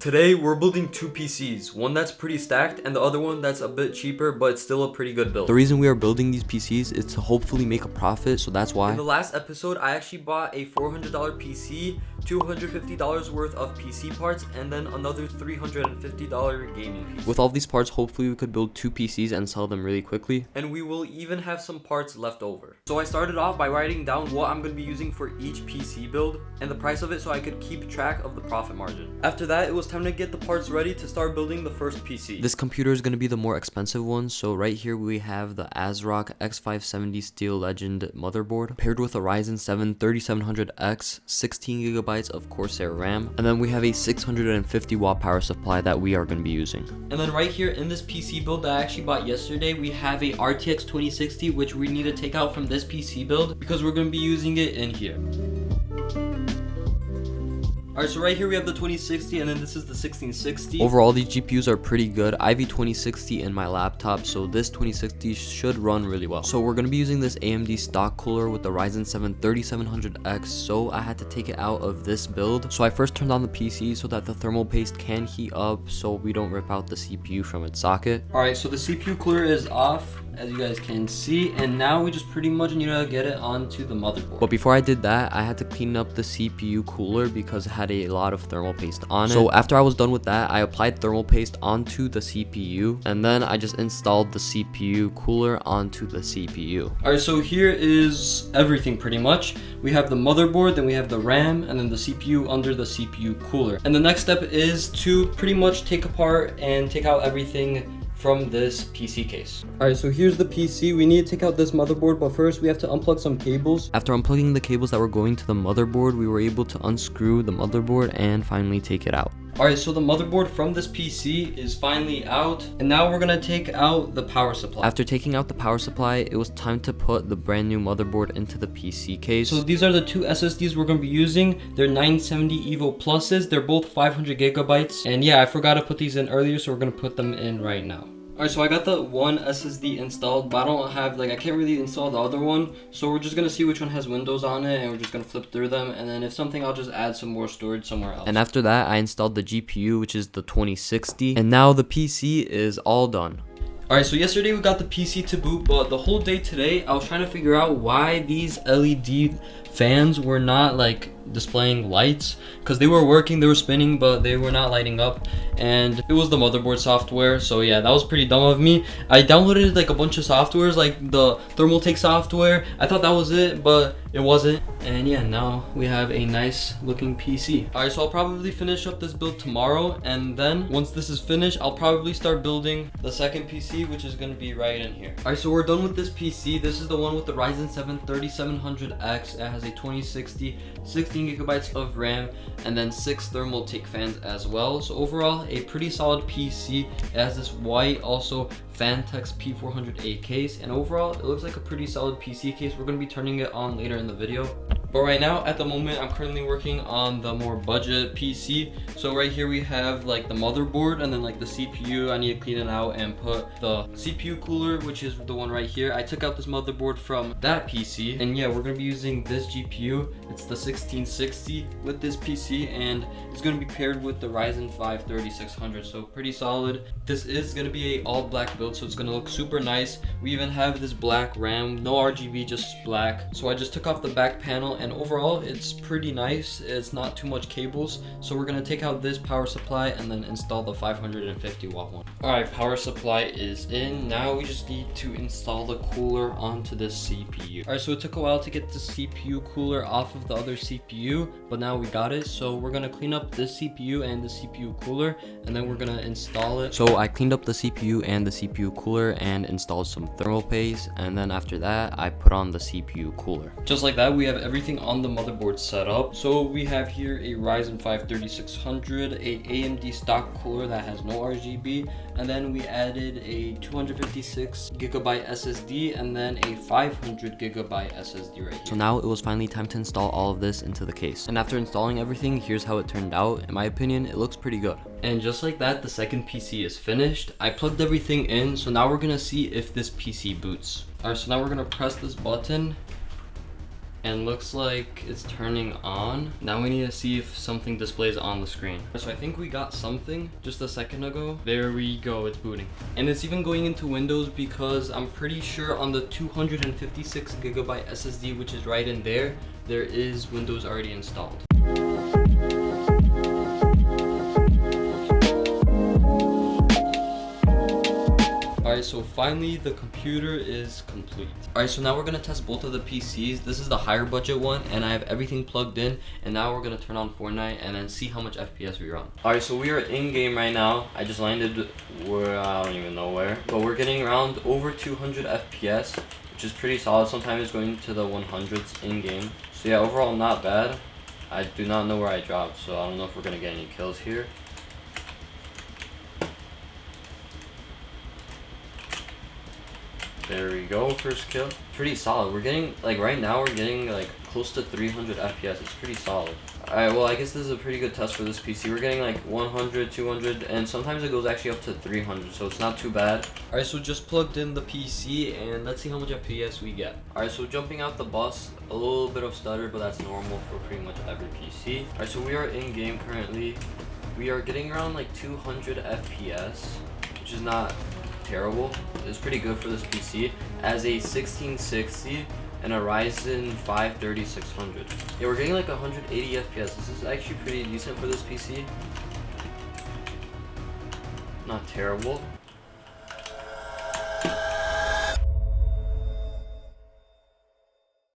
Today we're building two PCs, one that's pretty stacked and the other one that's a bit cheaper but it's still a pretty good build. The reason we are building these PCs is to hopefully make a profit, so that's why. In the last episode I actually bought a $400 PC, $250 worth of PC parts, and then another $350 gaming PC. With all these parts, hopefully we could build two PCs and sell them really quickly. And we will even have some parts left over. So I started off by writing down what I'm going to be using for each PC build and the price of it so I could keep track of the profit margin. After that, it was time to get the parts ready to start building the first PC. This computer is going to be the more expensive one, so right here we have the ASRock X570 Steel Legend motherboard paired with a Ryzen 7 3700X, 16GB of Corsair RAM, and then we have a 650 watt power supply that we are going to be using. And then right here in this PC build that I actually bought yesterday, we have a RTX 2060 which we need to take out from this PC build because we're going to be using it in here. Alright, so right here we have the 2060 and then this is the 1660. Overall, these GPUs are pretty good. I have a 2060 in my laptop, so this 2060 should run really well. So we're going to be using this AMD stock cooler with the Ryzen 7 3700X, so I had to take it out of this build. So I first turned on the PC so that the thermal paste can heat up so we don't rip out the CPU from its socket. Alright, so the CPU cooler is off, as you guys can see, and now we just pretty much need to get it onto the motherboard. But before I did that, I had to clean up the CPU cooler because it had a lot of thermal paste on it. So after I was done with that, I applied thermal paste onto the CPU, and then I just installed the CPU cooler onto the CPU. Alright, so here is everything pretty much. We have the motherboard, then we have the RAM, and then the CPU under the CPU cooler. And the next step is to pretty much take apart and take out everything from this PC case. Alright, so here's the PC. We need to take out this motherboard, but first we have to unplug some cables. After unplugging the cables that were going to the motherboard, we were able to unscrew the motherboard and finally take it out. Alright, so the motherboard from this PC is finally out, and now we're gonna take out the power supply. After taking out the power supply, it was time to put the brand new motherboard into the PC case. So these are the two SSDs we're gonna be using. They're 970 Evo Pluses. They're both 500 gigabytes. And yeah, I forgot to put these in earlier, so we're gonna put them in right now. Alright, so I got the one SSD installed, but I don't have, I can't really install the other one. So we're just gonna see which one has Windows on it, and we're just gonna flip through them. And then if something, I'll just add some more storage somewhere else. And after that, I installed the GPU, which is the 2060. And now the PC is all done. Alright, so yesterday we got the PC to boot, but the whole day today, I was trying to figure out why these LED fans were not displaying lights, because they were working, they were spinning, but they were not lighting up, and it was the motherboard software. So yeah, that was pretty dumb of me. I downloaded a bunch of softwares, like the Thermaltake software. I thought that was it, but it wasn't. And yeah, now we have a nice looking PC. Alright, so I'll probably finish up this build tomorrow, and then once this is finished, I'll probably start building the second PC, which is going to be right in here. Alright, so we're done with this PC. This is the one with the Ryzen 7 3700X. It has a 2060, 16 gigabytes of RAM, and then 6 Thermaltake fans as well. So overall, a pretty solid PC. It has this white also Fantex P400A case, and overall it looks like a pretty solid PC case. We're going to be turning it on later in the video. But right now, at the moment, I'm currently working on the more budget PC. So right here we have the motherboard, and then the CPU. I need to clean it out and put the CPU cooler, which is the one right here. I took out this motherboard from that PC, and yeah, we're gonna be using this GPU. It's the 1660 with this PC, and it's gonna be paired with the Ryzen 5 3600. So pretty solid. This is gonna be a all black build, so it's gonna look super nice. We even have this black RAM, no RGB, just black. So I just took off the back panel, and overall it's pretty nice. It's not too much cables. So we're gonna take out this power supply and then install the 550 watt one. Alright, power supply is in. Now we just need to install the cooler onto this CPU. Alright, so it took a while to get the CPU cooler off of the other CPU, but now we got it. So we're gonna clean up this CPU and the CPU cooler, and then we're gonna install it. So I cleaned up the CPU and the CPU cooler and installed some thermal paste, and then after that I put on the CPU cooler. Just like that, we have everything on the motherboard set up. So we have here a Ryzen 5 3600, a AMD stock cooler that has no RGB, and then we added a 256 gigabyte SSD and then a 500 gigabyte SSD right here. So now it was finally time to install all of this into the case. And after installing everything, here's how it turned out. In my opinion, it looks pretty good. And just like that, the second PC is finished. I plugged everything in, so now we're gonna see if this PC boots. Alright, so now we're gonna press this button, and looks like it's turning on. Now we need to see if something displays on the screen. So I think we got something just a second ago. There we go, it's booting. And it's even going into Windows because I'm pretty sure on the 256GB SSD, which is right in there, there is Windows already installed. Alright, so finally the computer is complete. Alright, so now we're gonna test both of the PCs. This is the higher budget one, and I have everything plugged in. And now we're gonna turn on Fortnite and then see how much FPS we run. Alright, so we are in game right now. I just landed where, I don't even know where. But we're getting around over 200 FPS, which is pretty solid. Sometimes it's going to the 100s in game. So yeah, overall not bad. I do not know where I dropped, so I don't know if we're gonna get any kills here. There we go, first kill. Pretty solid. We're getting, like right now, we're getting like close to 300 FPS. It's pretty solid. Alright, well I guess this is a pretty good test for this PC. We're getting like 100, 200, and sometimes it goes actually up to 300, so it's not too bad. Alright, so just plugged in the PC, and let's see how much FPS we get. Alright, so jumping out the bus, a little bit of stutter, but that's normal for pretty much every PC. Alright, so we are in game currently. We are getting around like 200 FPS, which is not terrible. It's pretty good for this PC. As a 1660 and a Ryzen 5 3600. Yeah, we're getting like 180 FPS. This is actually pretty decent for this PC. Not terrible.